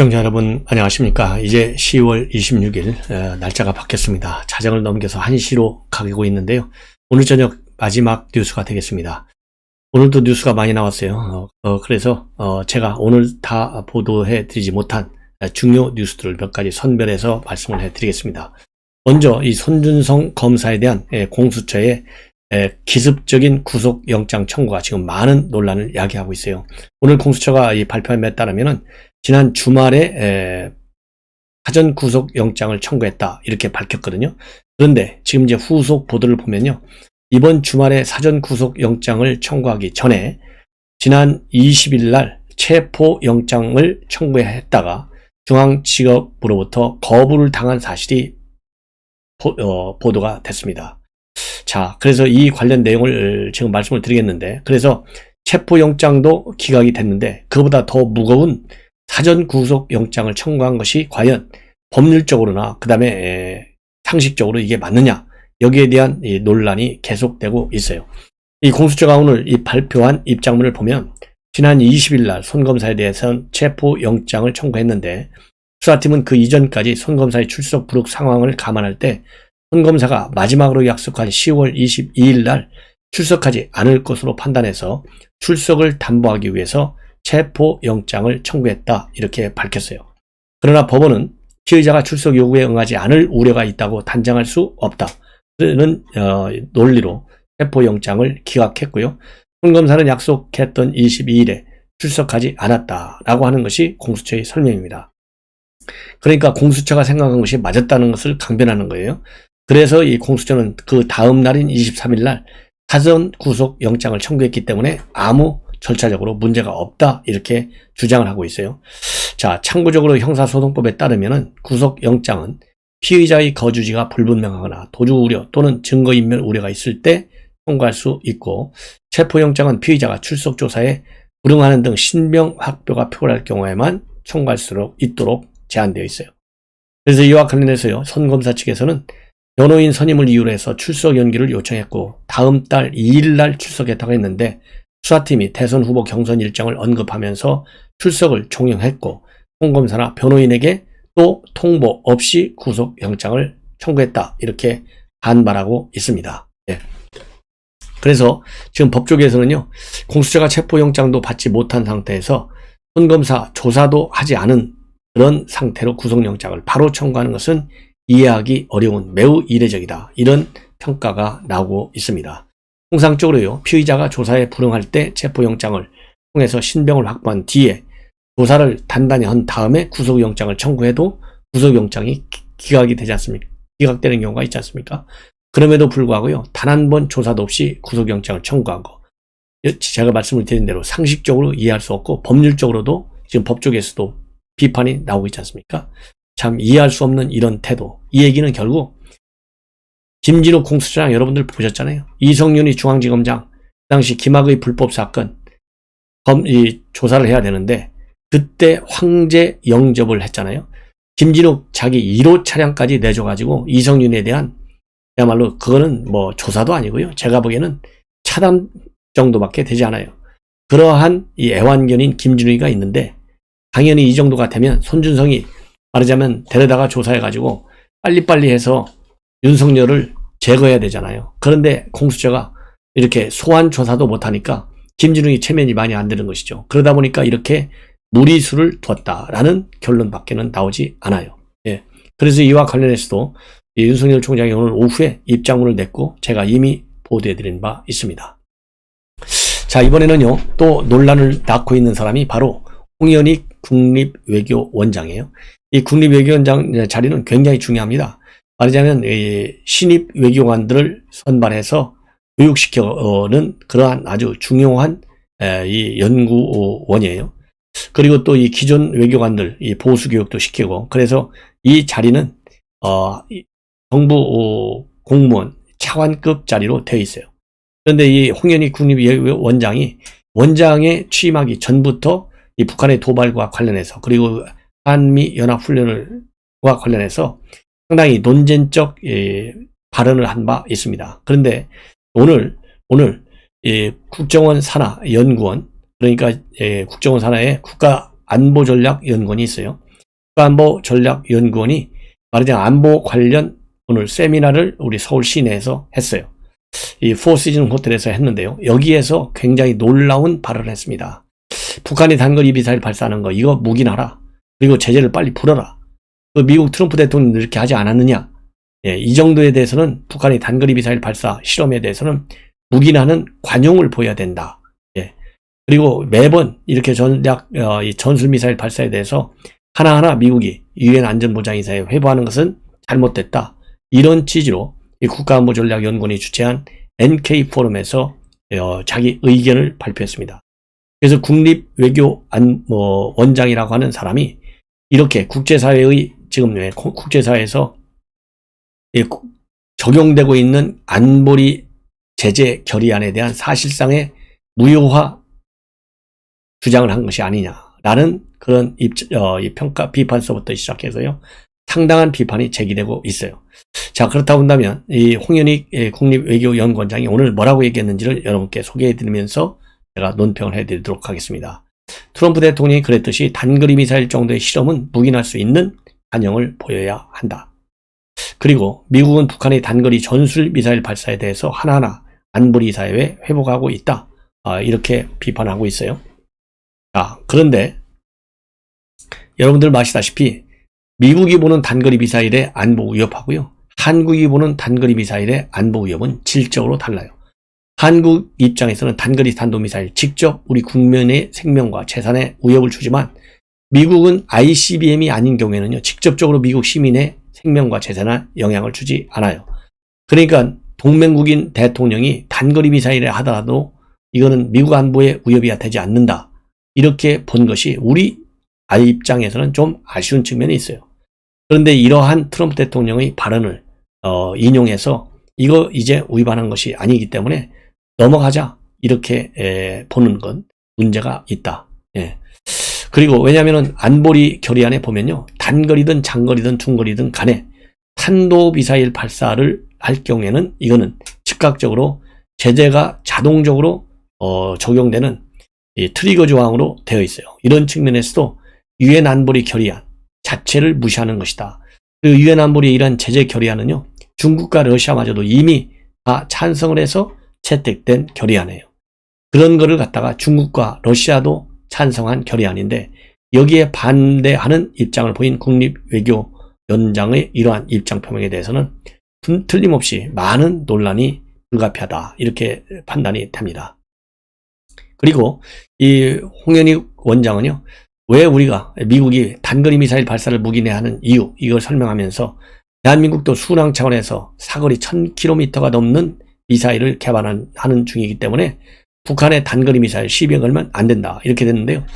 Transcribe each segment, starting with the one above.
시청자 여러분 안녕하십니까. 이제 10월 26일 날짜가 바뀌었습니다. 자정을 넘겨서 1시로 가고 있는데요. 오늘 저녁 마지막 뉴스가 되겠습니다. 오늘도 뉴스가 많이 나왔어요. 그래서 제가 오늘 다 보도해 드리지 못한 중요 뉴스들을 몇 가지 선별해서 말씀을 해 드리겠습니다. 먼저 이 손준성 검사에 대한 공수처의 기습적인 구속영장 청구가 지금 많은 논란을 야기하고 있어요. 오늘 공수처가 이 발표한 바에 따르면은 지난 주말에 사전 구속영장을 청구했다 이렇게 밝혔거든요. 그런데 지금 이제 후속 보도를 보면요, 이번 주말에 사전 구속영장을 청구하기 전에 지난 20일 날 체포영장을 청구했다가 중앙지검으로부터 거부를 당한 사실이 보도가 됐습니다. 자, 그래서 이 관련 내용을 지금 말씀을 드리겠는데, 그래서 체포영장도 기각이 됐는데 그보다 더 무거운 사전 구속영장을 청구한 것이 과연 법률적으로나 그 다음에 상식적으로 이게 맞느냐, 여기에 대한 이 논란이 계속되고 있어요. 이 공수처가 오늘 이 발표한 입장문을 보면 지난 20일 날 손 검사에 대해서는 체포영장을 청구했는데 수사팀은 그 이전까지 손 검사의 출석 불허 상황을 감안할 때 손 검사가 마지막으로 약속한 10월 22일 날 출석하지 않을 것으로 판단해서 출석을 담보하기 위해서 체포영장을 청구했다 이렇게 밝혔어요. 그러나 법원은 피의자가 출석 요구에 응하지 않을 우려가 있다고 단정할 수 없다는 논리로 체포영장을 기각했고요. 손 검사는 약속했던 22일에 출석하지 않았다라고 하는 것이 공수처의 설명입니다. 그러니까 공수처가 생각한 것이 맞았다는 것을 강변하는 거예요. 그래서 이 공수처는 그 다음 날인 23일 날 사전 구속영장을 청구했기 때문에 아무 절차적으로 문제가 없다 이렇게 주장을 하고 있어요. 자, 참고적으로 형사소송법에 따르면은 구속영장은 피의자의 거주지가 불분명하거나 도주 우려 또는 증거인멸 우려가 있을 때 청구할 수 있고, 체포영장은 피의자가 출석 조사에 불응하는 등 신병 확보가 표현할 경우에만 청구할 수 있도록 제한되어 있어요. 그래서 이와 관련해서요, 손 검사 측에서는 변호인 선임을 이유로 해서 출석 연기를 요청했고 다음 달 2일 날 출석했다고 했는데 수사팀이 대선 후보 경선 일정을 언급하면서 출석을 종용했고 손 검사나 변호인에게 또 통보 없이 구속영장을 청구했다 이렇게 반발하고 있습니다. 예. 그래서 지금 법조계에서는요, 공수처가 체포영장도 받지 못한 상태에서 손 검사 조사도 하지 않은 그런 상태로 구속영장을 바로 청구하는 것은 이해하기 어려운 매우 이례적이다 이런 평가가 나오고 있습니다. 통상적으로요, 피의자가 조사에 불응할 때 체포영장을 통해서 신병을 확보한 뒤에 조사를 단단히 한 다음에 구속영장을 청구해도 구속영장이 기각이 되지 않습니까? 기각되는 경우가 있지 않습니까? 그럼에도 불구하고요, 단 한 번 조사도 없이 구속영장을 청구한 거, 제가 말씀을 드린 대로 상식적으로 이해할 수 없고 법률적으로도 지금 법조계에서도 비판이 나오고 있지 않습니까? 참 이해할 수 없는 이런 태도. 이 얘기는 결국 김진욱 공수처장 여러분들 보셨잖아요. 이성윤이 중앙지검장, 그 당시 김학의 불법 사건 조사를 해야 되는데 그때 황제 영접을 했잖아요. 김진욱 자기 1호 차량까지 내줘가지고 이성윤에 대한, 그야말로 그거는 뭐 조사도 아니고요, 제가 보기에는 차단 정도밖에 되지 않아요. 그러한 이 애완견인 김진욱이가 있는데 당연히 이 정도가 되면 손준성이 말하자면 데려다가 조사해가지고 빨리빨리 해서 윤석열을 제거해야 되잖아요. 그런데 공수처가 이렇게 소환 조사도 못하니까 김진욱이 체면이 많이 안 되는 것이죠. 그러다 보니까 이렇게 무리수를 뒀다라는 결론밖에는 나오지 않아요. 예. 그래서 이와 관련해서도 윤석열 총장이 오늘 오후에 입장문을 냈고 제가 이미 보도해드린 바 있습니다. 자, 이번에는요, 또 논란을 낳고 있는 사람이 바로 홍현희 국립외교원장이에요. 이 국립외교원장 자리는 굉장히 중요합니다. 말하자면 신입 외교관들을 선발해서 교육시켜는 그러한 아주 중요한 이 연구원이에요. 그리고 또 이 기존 외교관들 이 보수교육도 시키고, 그래서 이 자리는 정부 공무원 차관급 자리로 되어 있어요. 그런데 이 홍현희 국립외교원장이 원장에 취임하기 전부터 이 북한의 도발과 관련해서 그리고 한미 연합훈련과 관련해서 상당히 논쟁적 발언을 한 바 있습니다. 그런데 오늘 국정원 산하 연구원, 그러니까 국정원 산하에 국가안보전략연구원이 있어요. 국가안보전략연구원이 말하자면 안보 관련 오늘 세미나를 우리 서울 시내에서 했어요. 이 포시즌 호텔에서 했는데요. 여기에서 굉장히 놀라운 발언을 했습니다. 북한이 단거리 미사일 발사하는 거 이거 묵인하라. 그리고 제재를 빨리 풀어라. 그 미국 트럼프 대통령이 이렇게 하지 않았느냐. 예, 이 정도에 대해서는 북한이 단거리 미사일 발사 실험에 대해서는 묵인하는 관용을 보여야 된다. 예. 그리고 매번 이렇게 전술 미사일 발사에 대해서 하나하나 미국이 유엔 안전보장이사에 회부하는 것은 잘못됐다. 이런 취지로 이 국가안보전략연구원이 주최한 NK 포럼에서 자기 의견을 발표했습니다. 그래서 국립외교원장이라고 하는 사람이 이렇게 국제사회의 지금 국제사회에서 적용되고 있는 안보리 제재 결의안에 대한 사실상의 무효화 주장을 한 것이 아니냐라는 그런 평가 비판서부터 시작해서요. 상당한 비판이 제기되고 있어요. 자, 그렇다 본다면 이 홍현익 국립외교연구원장이 오늘 뭐라고 얘기했는지를 여러분께 소개해드리면서 제가 논평을 해드리도록 하겠습니다. 트럼프 대통령이 그랬듯이 단거리 미사일 정도의 실험은 묵인할 수 있는 관용을 보여야 한다. 그리고 미국은 북한의 단거리 전술 미사일 발사에 대해서 하나하나 안보리 사회에 회복하고 있다. 이렇게 비판하고 있어요. 그런데 여러분들 아시다시피 미국이 보는 단거리 미사일의 안보 위협하고요. 한국이 보는 단거리 미사일의 안보 위협은 질적으로 달라요. 한국 입장에서는 단거리 탄도미사일 직접 우리 국민의 생명과 재산에 위협을 주지만 미국은 ICBM이 아닌 경우에는요. 직접적으로 미국 시민의 생명과 재산에 영향을 주지 않아요. 그러니까 동맹국인 대통령이 단거리 미사일에 하더라도 이거는 미국 안보에 위협이 되지 않는다. 이렇게 본 것이 우리 입장에서는 좀 아쉬운 측면이 있어요. 그런데 이러한 트럼프 대통령의 발언을 인용해서 이거 이제 위반한 것이 아니기 때문에 넘어가자 이렇게 보는 건 문제가 있다. 예. 그리고 왜냐하면 안보리 결의안에 보면요. 단거리든 장거리든 중거리든 간에 탄도미사일 발사를 할 경우에는 이거는 즉각적으로 제재가 자동적으로 적용되는 이 트리거 조항으로 되어 있어요. 이런 측면에서도 유엔 안보리 결의안 자체를 무시하는 것이다. 그리고 유엔 안보리 이런 제재 결의안은요. 중국과 러시아마저도 이미 다 찬성을 해서 채택된 결의안이에요. 그런 거를 갖다가 중국과 러시아도 찬성한 결의안인데 여기에 반대하는 입장을 보인 국립외교연장의 이러한 입장 표명에 대해서는 틀림없이 많은 논란이 불가피하다. 이렇게 판단이 됩니다. 그리고 이 홍현익 원장은요. 왜 우리가 미국이 단거리 미사일 발사를 묵인해야 하는 이유 이걸 설명하면서 대한민국도 순항 차원에서 사거리 1000km가 넘는 미사일을 개발하는 중이기 때문에 북한의 단거리 미사일 시비에 걸면 안 된다. 이렇게 됐는데요.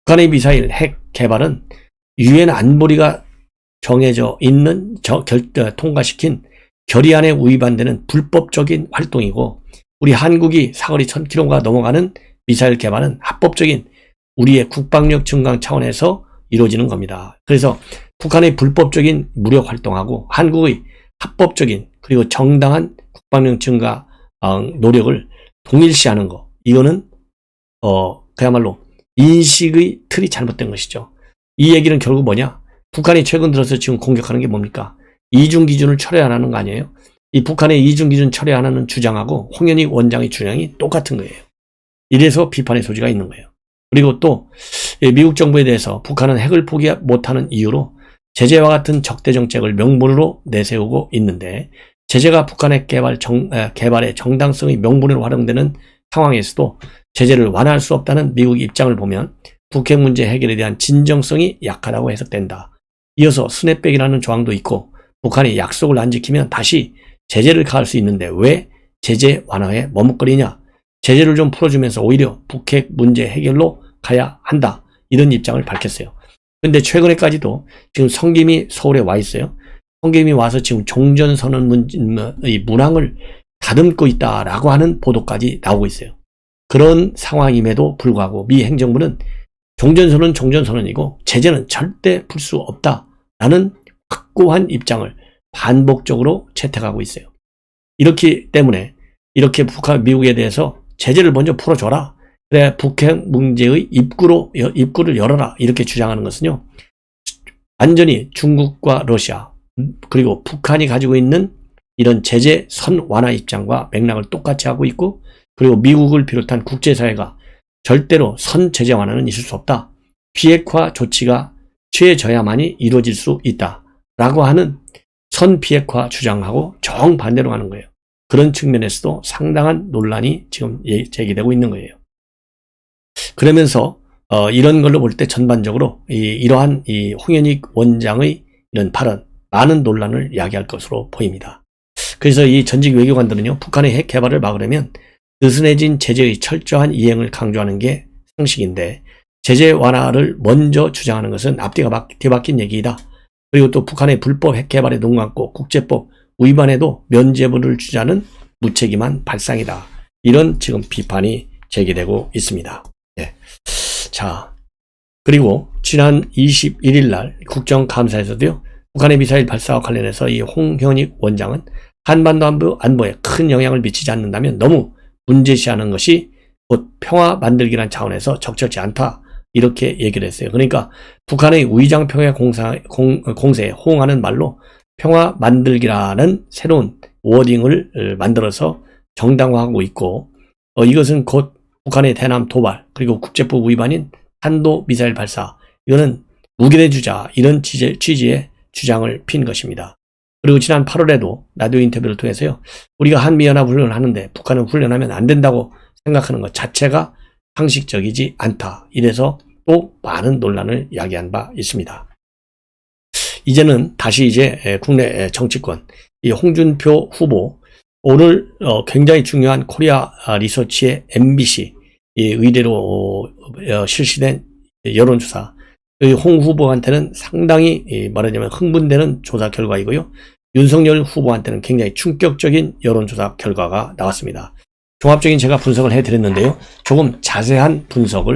북한의 미사일 핵 개발은 유엔 안보리가 정해져 있는 통과시킨 결의안에 위반되는 불법적인 활동이고 우리 한국이 사거리 1000km가 넘어가는 미사일 개발은 합법적인 우리의 국방력 증강 차원에서 이루어지는 겁니다. 그래서 북한의 불법적인 무력 활동하고 한국의 합법적인 그리고 정당한 국방력 증가 노력을 동일시하는 거 이거는 그야말로 인식의 틀이 잘못된 것이죠. 이 얘기는 결국 뭐냐? 북한이 최근 들어서 지금 공격하는 게 뭡니까? 이중 기준을 철회 안 하는 거 아니에요? 이 북한의 이중 기준 철회 안 하는 주장하고 홍현익 원장의 주장이 똑같은 거예요. 이래서 비판의 소지가 있는 거예요. 그리고 또 미국 정부에 대해서 북한은 핵을 포기 못하는 이유로 제재와 같은 적대 정책을 명분으로 내세우고 있는데 제재가 북한의 개발의 정당성의 명분으로 활용되는 상황에서도 제재를 완화할 수 없다는 미국 입장을 보면 북핵 문제 해결에 대한 진정성이 약하다고 해석된다. 이어서 스냅백이라는 조항도 있고 북한이 약속을 안 지키면 다시 제재를 가할 수 있는데 왜 제재 완화에 머뭇거리냐. 제재를 좀 풀어주면서 오히려 북핵 문제 해결로 가야 한다. 이런 입장을 밝혔어요. 그런데 최근에까지도 지금 성김이 서울에 와 있어요. 성김이 와서 지금 종전선언의 문항을 다듬고 있다라고 하는 보도까지 나오고 있어요. 그런 상황임에도 불구하고 미 행정부는 종전선언은 종전선언이고 제재는 절대 풀 수 없다라는 확고한 입장을 반복적으로 채택하고 있어요. 이렇기 때문에 이렇게 미국에 대해서 제재를 먼저 풀어줘라. 그래 북핵 문제의 입구를 열어라. 이렇게 주장하는 것은요. 완전히 중국과 러시아 그리고 북한이 가지고 있는 이런 제재 선 완화 입장과 맥락을 똑같이 하고 있고, 그리고 미국을 비롯한 국제사회가 절대로 선 제재 완화는 있을 수 없다, 비핵화 조치가 취해져야만이 이루어질 수 있다 라고 하는 선 비핵화 주장하고 정반대로 가는 거예요. 그런 측면에서도 상당한 논란이 지금 제기되고 있는 거예요. 그러면서 이런 걸로 볼 때 전반적으로 이러한 홍현익 원장의 이런 발언, 많은 논란을 야기할 것으로 보입니다. 그래서 이 전직 외교관들은요, 북한의 핵 개발을 막으려면 느슨해진 제재의 철저한 이행을 강조하는 게 상식인데, 제재 완화를 먼저 주장하는 것은 앞뒤가 뒤바뀐 얘기이다. 그리고 또 북한의 불법 핵 개발에 눈 감고 국제법 위반에도 면죄부를 주자는 무책임한 발상이다. 이런 지금 비판이 제기되고 있습니다. 네. 자, 그리고 지난 21일 날 국정감사에서도요, 북한의 미사일 발사와 관련해서 이 홍현익 원장은 한반도 안보에 큰 영향을 미치지 않는다면 너무 문제시하는 것이 곧 평화 만들기란 차원에서 적절치 않다, 이렇게 얘기를 했어요. 그러니까 북한의 위장평화 공세에 호응하는 말로 평화 만들기라는 새로운 워딩을 만들어서 정당화하고 있고, 이것은 곧 북한의 대남 도발 그리고 국제법 위반인 탄도 미사일 발사, 이거는 무기내주자, 이런 취지의 주장을 핀 것입니다. 그리고 지난 8월에도 라디오 인터뷰를 통해서요, 우리가 한미연합 훈련을 하는데 북한은 훈련하면 안 된다고 생각하는 것 자체가 상식적이지 않다, 이래서 또 많은 논란을 야기한 바 있습니다. 이제는 다시 국내 정치권, 이 홍준표 후보, 오늘 굉장히 중요한 코리아 리서치의 MBC 의뢰로 실시된 여론조사, 홍 후보한테는 상당히 말하자면 흥분되는 조사 결과이고요, 윤석열 후보한테는 굉장히 충격적인 여론조사 결과가 나왔습니다. 종합적인 제가 분석을 해드렸는데요, 조금 자세한 분석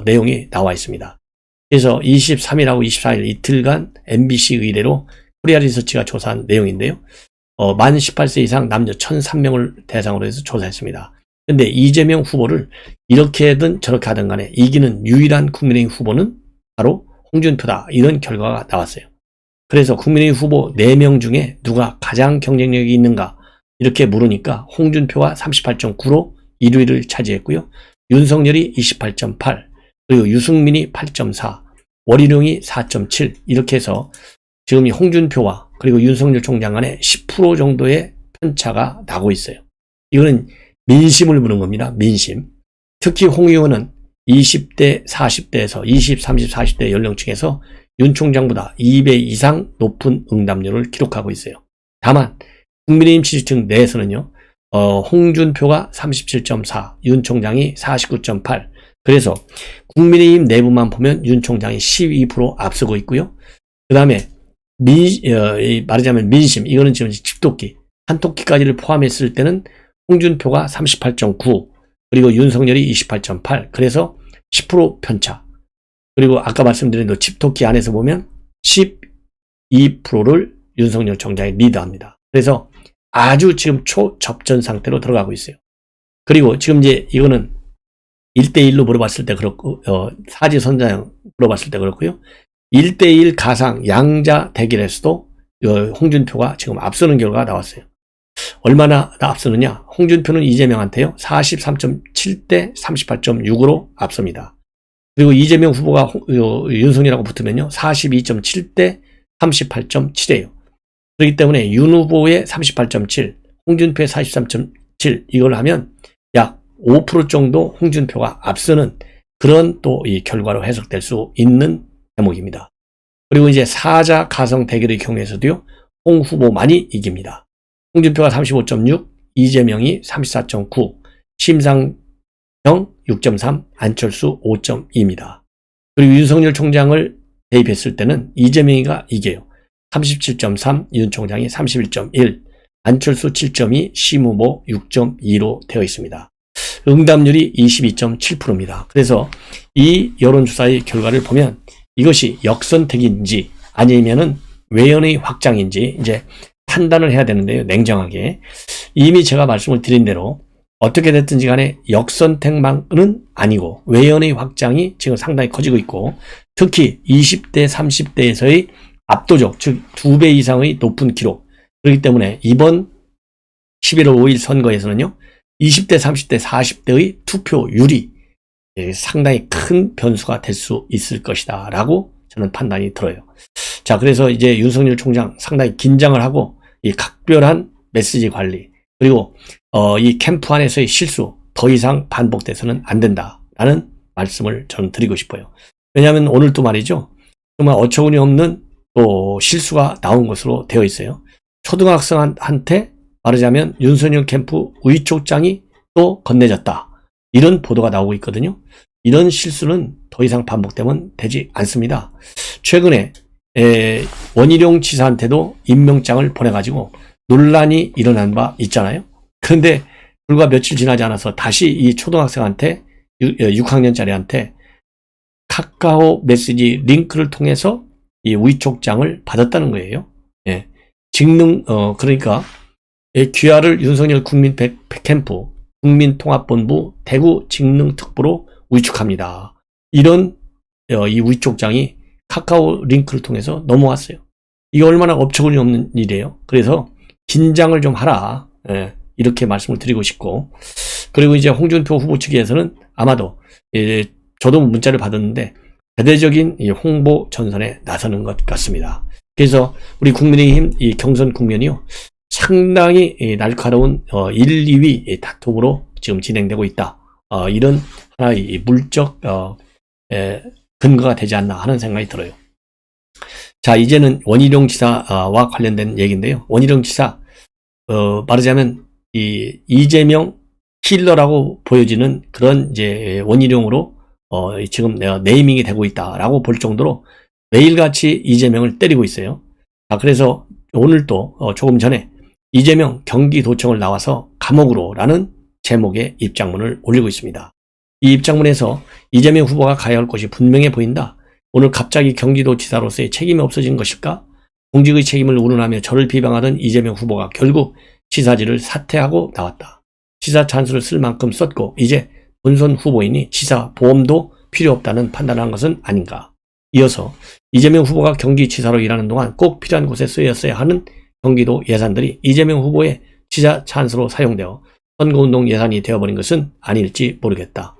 내용이 나와 있습니다. 그래서 23일하고 24일 이틀간 MBC 의뢰로 코리아 리서치가 조사한 내용인데요, 만 18세 이상 남녀 1,003명을 대상으로 해서 조사했습니다. 근데 이재명 후보를 이렇게든 저렇게 하든 간에 이기는 유일한 국민의힘 후보는 바로 홍준표다, 이런 결과가 나왔어요. 그래서 국민의힘 후보 4명 중에 누가 가장 경쟁력이 있는가 이렇게 물으니까 홍준표가 38.9로 1위를 차지했고요, 윤석열이 28.8, 그리고 유승민이 8.4, 원희룡이 4.7, 이렇게 해서 지금 이 홍준표와 그리고 윤석열 총장 간에 10% 정도의 편차가 나고 있어요. 이거는 민심을 보는 겁니다. 민심. 특히 홍 의원은 20대, 40대에서 20, 30, 40대 연령층에서 윤 총장보다 2배 이상 높은 응답률을 기록하고 있어요. 다만 국민의힘 지지층 내에서는요, 홍준표가 37.4, 윤 총장이 49.8, 그래서 국민의힘 내부만 보면 윤 총장이 12% 앞서고 있고요. 그 다음에 말하자면 민심, 이거는 지금 집토끼, 한 토끼까지를 포함했을 때는 홍준표가 38.9, 그리고 윤석열이 28.8, 그래서 10% 편차. 그리고 아까 말씀드린 집토끼 안에서 보면 12%를 윤석열 총장이 리드합니다. 그래서 아주 지금 초접전 상태로 들어가고 있어요. 그리고 지금 이거는 1대1로 물어봤을 때 그렇고, 사지선장 물어봤을 때 그렇고요, 1대1 가상 양자 대결에서도 홍준표가 지금 앞서는 결과가 나왔어요. 얼마나 앞서느냐? 홍준표는 이재명한테요, 43.7대 38.6으로 앞섭니다. 그리고 이재명 후보가 윤석열하고 붙으면요, 42.7대 38.7이에요. 그렇기 때문에 윤 후보의 38.7, 홍준표의 43.7, 이걸 하면 약 5% 정도 홍준표가 앞서는 그런 또 이 결과로 해석될 수 있는 대목입니다. 그리고 이제 사자 가성 대결의 경우에서도요, 홍 후보만이 이깁니다. 홍준표가 35.6, 이재명이 34.9, 심상정 6.3, 안철수 5.2입니다. 그리고 윤석열 총장을 대입했을 때는 이재명이가 이겨요. 37.3, 윤 총장이 31.1, 안철수 7.2, 심 후보 6.2로 되어 있습니다. 응답률이 22.7%입니다. 그래서 이 여론조사의 결과를 보면 이것이 역선택인지 아니면은 외연의 확장인지 이제 판단을 해야 되는데요, 냉정하게. 이미 제가 말씀을 드린 대로 어떻게 됐든지 간에 역선택만은 아니고 외연의 확장이 지금 상당히 커지고 있고, 특히 20대, 30대에서의 압도적, 즉 2배 이상의 높은 기록. 그렇기 때문에 이번 11월 5일 선거에서는요, 20대, 30대, 40대의 투표율이 상당히 큰 변수가 될 수 있을 것이다 라고 저는 판단이 들어요. 자, 그래서 이제 윤석열 총장 상당히 긴장을 하고 이 각별한 메시지 관리, 그리고 이 캠프 안에서의 실수 더 이상 반복돼서는 안 된다라는 말씀을 저는 드리고 싶어요. 왜냐하면 오늘 또 말이죠, 정말 어처구니 없는 또 실수가 나온 것으로 되어 있어요. 초등학생한테 말하자면 윤석열 캠프 위촉장이 또 건네졌다, 이런 보도가 나오고 있거든요. 이런 실수는 더 이상 반복되면 되지 않습니다. 최근에 원희룡 지사한테도 임명장을 보내가지고 논란이 일어난 바 있잖아요. 그런데 불과 며칠 지나지 않아서 다시 이 초등학생한테, 6학년짜리한테 카카오 메시지 링크를 통해서 이 위촉장을 받았다는 거예요. 예. 직능, 그러니까 귀하를 윤석열 국민 캠프 국민통합본부 대구 직능특보로 위촉합니다. 이런 이 위촉장이 카카오 링크를 통해서 넘어왔어요. 이게 얼마나 어처구니 없는 일이에요. 그래서 긴장을 좀 하라, 이렇게 말씀을 드리고 싶고, 그리고 이제 홍준표 후보 측에서는 아마도 저도 문자를 받았는데 대대적인 홍보 전선에 나서는 것 같습니다. 그래서 우리 국민의힘 이 경선 국면이요, 상당히 날카로운 1, 2위 다툼으로 지금 진행되고 있다. 이런 하나의 물적 근거가 되지 않나 하는 생각이 들어요. 자, 이제는 원희룡 지사와 관련된 얘기인데요. 원희룡 지사, 말하자면 이재명 킬러라고 보여지는 그런 이제 원희룡으로 지금 네이밍이 되고 있다라고 볼 정도로 매일같이 이재명을 때리고 있어요. 자, 그래서 오늘 또 조금 전에 이재명 경기도청을 나와서 감옥으로라는 제목의 입장문을 올리고 있습니다. 이 입장문에서 이재명 후보가 가야 할 곳이 분명해 보인다. 오늘 갑자기 경기도지사로서의 책임이 없어진 것일까? 공직의 책임을 운운하며 저를 비방하던 이재명 후보가 결국 지사직을 사퇴하고 나왔다. 지사 찬스를 쓸 만큼 썼고 이제 본선 후보이니 지사 보험도 필요 없다는 판단을 한 것은 아닌가. 이어서 이재명 후보가 경기지사로 일하는 동안 꼭 필요한 곳에 쓰였어야 하는 경기도 예산들이 이재명 후보의 지사 찬스로 사용되어 선거운동 예산이 되어버린 것은 아닐지 모르겠다.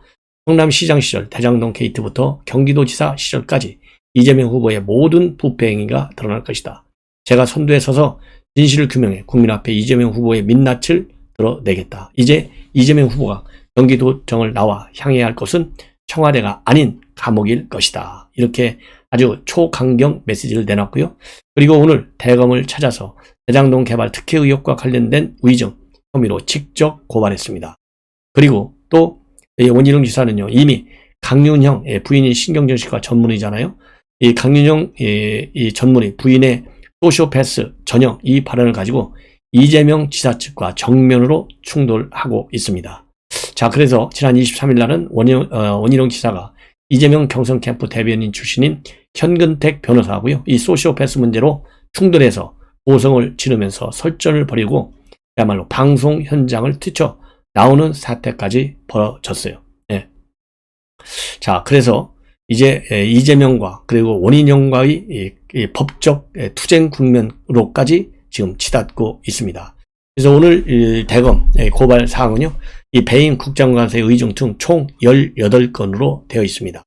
성남시장 시절 대장동 게이트부터 경기도지사 시절까지 이재명 후보의 모든 부패 행위가 드러날 것이다. 제가 선두에 서서 진실을 규명해 국민 앞에 이재명 후보의 민낯을 드러내겠다. 이제 이재명 후보가 경기도청을 나와 향해야 할 것은 청와대가 아닌 감옥일 것이다. 이렇게 아주 초강경 메시지를 내놨고요. 그리고 오늘 대검을 찾아서 대장동 개발 특혜 의혹과 관련된 위증 혐의로 직접 고발했습니다. 그리고 또 원희룡 지사는요, 이미 강윤형 부인이 신경정신과 전문의잖아요. 이 강윤형 이 전문의 부인의 소시오패스 전형 이 발언을 가지고 이재명 지사 측과 정면으로 충돌하고 있습니다. 자, 그래서 지난 23일 날은 원희룡 지사가 이재명 경선 캠프 대변인 출신인 현근택 변호사하고요, 이 소시오패스 문제로 충돌해서 고성을 지르면서 설전을 벌이고 그야말로 방송 현장을 뛰쳐 나오는 사태까지 벌어졌어요. 예. 자, 그래서 이제 이재명과 그리고 원희룡과의 이 법적 투쟁 국면으로까지 지금 치닫고 있습니다. 그래서 오늘 대검 고발 사항은요, 이 배임 국장관세 의중 등 총 18건으로 되어 있습니다.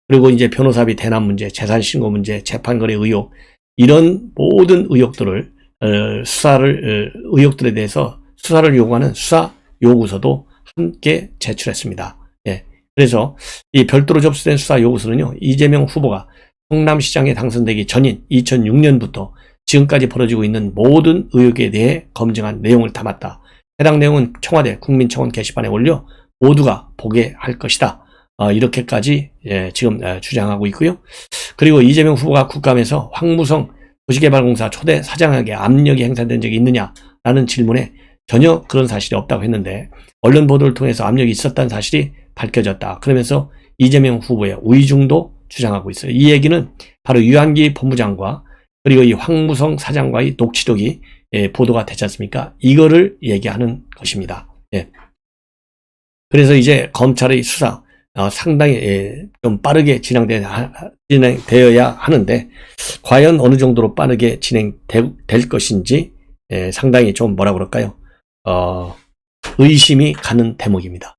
그리고 이제 변호사비 대납 문제, 재산 신고 문제, 재판거래 의혹, 이런 모든 의혹들을 의혹들에 대해서 수사를 요구하는 수사 요구서도 함께 제출했습니다. 예. 그래서 이 별도로 접수된 수사 요구서는요, 이재명 후보가 성남시장에 당선되기 전인 2006년부터 지금까지 벌어지고 있는 모든 의혹에 대해 검증한 내용을 담았다. 해당 내용은 청와대 국민청원 게시판에 올려 모두가 보게 할 것이다. 이렇게까지 지금 주장하고 있고요. 그리고 이재명 후보가 국감에서 황무성 도시개발공사 초대 사장에게 압력이 행사된 적이 있느냐라는 질문에 전혀 그런 사실이 없다고 했는데 언론 보도를 통해서 압력이 있었다는 사실이 밝혀졌다. 그러면서 이재명 후보의 위중도 주장하고 있어요. 이 얘기는 바로 유한기 법무장과 그리고 이 황무성 사장과의 녹취록이 보도가 되지 않습니까? 이거를 얘기하는 것입니다. 예. 그래서 이제 검찰의 수사, 상당히 좀 빠르게 진행되어야 하는데 과연 어느 정도로 빠르게 진행될 것인지 상당히 좀 뭐라 그럴까요? 의심이 가는 대목입니다.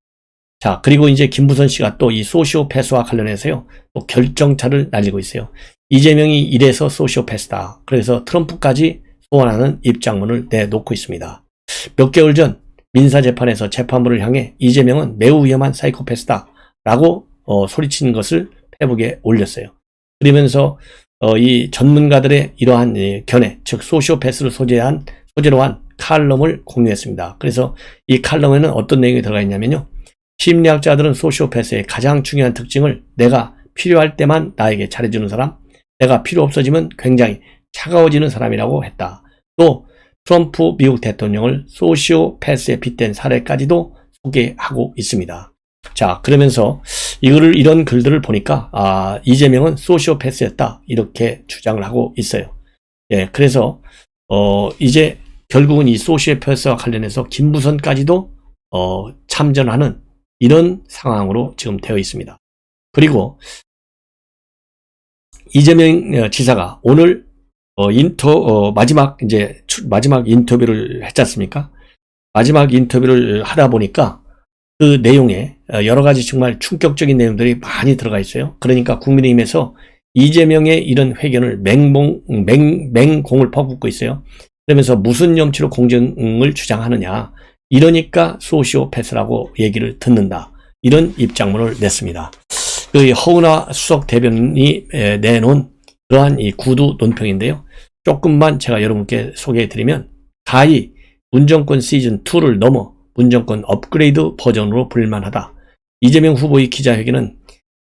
자, 그리고 이제 김부선 씨가 또 이 소시오패스와 관련해서요, 또 결정차를 날리고 있어요. 이재명이 이래서 소시오패스다. 그래서 트럼프까지 소환하는 입장문을 내놓고 있습니다. 몇 개월 전 민사재판에서 재판부를 향해 이재명은 매우 위험한 사이코패스다 라고 소리친 것을 페북에 올렸어요. 그러면서 이 전문가들의 이러한 견해, 즉 소시오패스를 소재로 한 칼럼을 공유했습니다. 그래서 이 칼럼에는 어떤 내용이 들어가 있냐면요, 심리학자들은 소시오패스의 가장 중요한 특징을 내가 필요할 때만 나에게 잘해주는 사람, 내가 필요 없어지면 굉장히 차가워지는 사람이라고 했다. 또 트럼프 미국 대통령을 소시오패스에 빗댄 사례까지도 소개하고 있습니다. 자, 그러면서 이런 글들을 보니까 이재명은 소시오패스였다 이렇게 주장을 하고 있어요. 예, 그래서 이제 결국은 이 소시오패스와 관련해서 김부선까지도 참전하는 이런 상황으로 지금 되어 있습니다. 그리고 이재명 지사가 오늘 마지막 인터뷰를 했지 않습니까? 마지막 인터뷰를 하다 보니까 그 내용에 여러 가지 정말 충격적인 내용들이 많이 들어가 있어요. 그러니까 국민의힘에서 이재명의 이런 회견을 맹공을 퍼붓고 있어요. 그러면서 무슨 염치로 공정을 주장하느냐. 이러니까 소시오패스라고 얘기를 듣는다. 이런 입장문을 냈습니다. 그 허은하 수석 대변인이 내놓은 그러한 이 구두 논평인데요. 조금만 제가 여러분께 소개해드리면, 가히 문정권 시즌2를 넘어 문정권 업그레이드 버전으로 불만하다. 이재명 후보의 기자회견은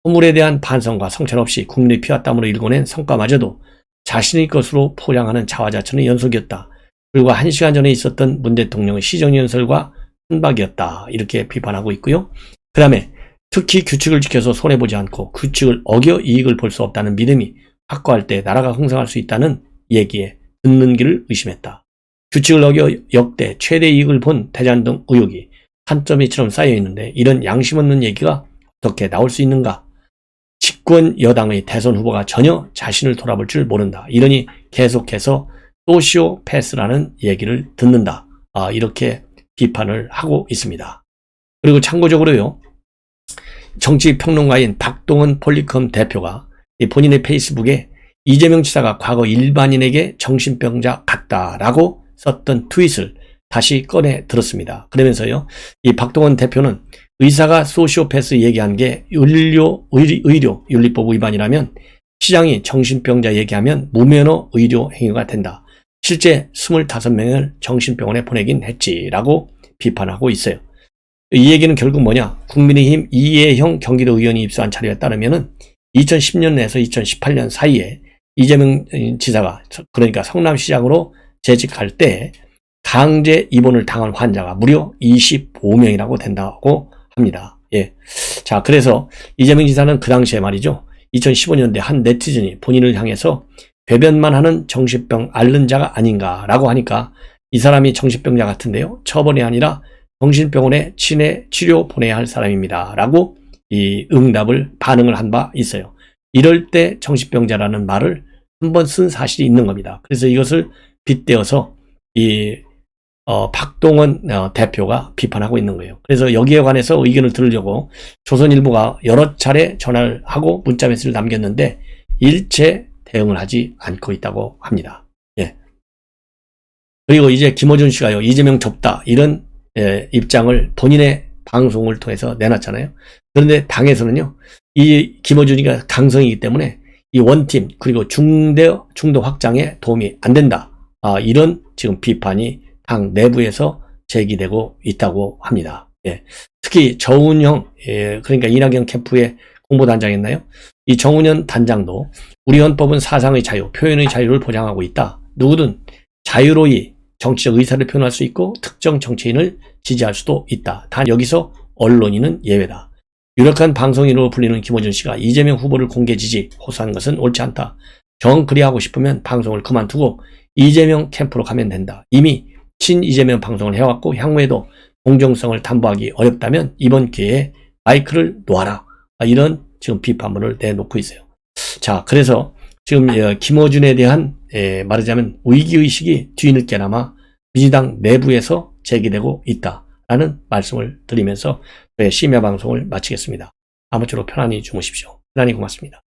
허물에 대한 반성과 성찰 없이 국민의 피와 땀으로 일궈낸 성과마저도 자신의 것으로 포장하는 자화자찬의 연속이었다. 그리고 1시간 전에 있었던 문 대통령의 시정연설과 혼박이었다. 이렇게 비판하고 있고요. 그 다음에 특히 규칙을 지켜서 손해보지 않고 규칙을 어겨 이익을 볼 수 없다는 믿음이 확고할 때 나라가 흥성할 수 있다는 얘기에 듣는 길을 의심했다. 규칙을 어겨 역대 최대 이익을 본 대장동 의혹이 산더미처럼 쌓여있는데 이런 양심 없는 얘기가 어떻게 나올 수 있는가. 집권 여당의 대선 후보가 전혀 자신을 돌아볼 줄 모른다. 이러니 계속해서 소시오패스라는 얘기를 듣는다. 이렇게 비판을 하고 있습니다. 그리고 참고적으로요, 정치평론가인 박동원 폴리컴 대표가 본인의 페이스북에 이재명 지사가 과거 일반인에게 정신병자 같다라고 썼던 트윗을 다시 꺼내 들었습니다. 그러면서요, 이 박동원 대표는 의사가 소시오패스 얘기한 게 의료윤리법 위반이라면 시장이 정신병자 얘기하면 무면허 의료 행위가 된다. 실제 25명을 정신병원에 보내긴 했지라고 비판하고 있어요. 이 얘기는 결국 뭐냐? 국민의힘 이해형 경기도 의원이 입수한 자료에 따르면은 2010년에서 2018년 사이에 이재명 지사가, 그러니까 성남시장으로 재직할 때 강제 입원을 당한 환자가 무려 25명이라고 된다고 합니다. 예. 자, 그래서 이재명 지사는 그 당시에 말이죠, 2015년대 한 네티즌이 본인을 향해서 배변만 하는 정신병 앓는 자가 아닌가라고 하니까 이 사람이 정신병자 같은데요, 처벌이 아니라 정신병원에 치료 보내야 할 사람입니다 라고 이 반응을 한 바 있어요. 이럴 때 정신병자라는 말을 한번 쓴 사실이 있는 겁니다. 그래서 이것을 빗대어서 이 박동원 대표가 비판하고 있는 거예요. 그래서 여기에 관해서 의견을 들으려고 조선일보가 여러 차례 전화를 하고 문자 메시지를 남겼는데 일체 대응을 하지 않고 있다고 합니다. 예. 그리고 이제 김어준 씨가요, 이재명 접다 이런 입장을 본인의 방송을 통해서 내놨잖아요. 그런데 당에서는요, 이 김어준이가 강성이기 때문에 이 원팀 그리고 중도 확장에 도움이 안 된다. 이런 지금 비판이 당 내부에서 제기되고 있다고 합니다. 예. 특히 정운영, 그러니까 이낙연 캠프의 공보단장이었나요? 이 정운영 단장도 우리 헌법은 사상의 자유, 표현의 자유를 보장하고 있다. 누구든 자유로이 정치적 의사를 표현할 수 있고 특정 정치인을 지지할 수도 있다. 단 여기서 언론인은 예외다. 유력한 방송인으로 불리는 김어준 씨가 이재명 후보를 공개 지지, 호소한 것은 옳지 않다. 정 그리하고 싶으면 방송을 그만두고 이재명 캠프로 가면 된다. 이미 친이재명 방송을 해왔고 향후에도 공정성을 담보하기 어렵다면 이번 기회에 마이크를 놓아라. 이런 지금 비판문을 내놓고 있어요. 자, 그래서 지금 김어준에 대한 말하자면 위기의식이 뒤늦게나마 민주당 내부에서 제기되고 있다라는 말씀을 드리면서 저의 심야방송을 마치겠습니다. 아무쪼록 편안히 주무십시오. 대단히 고맙습니다.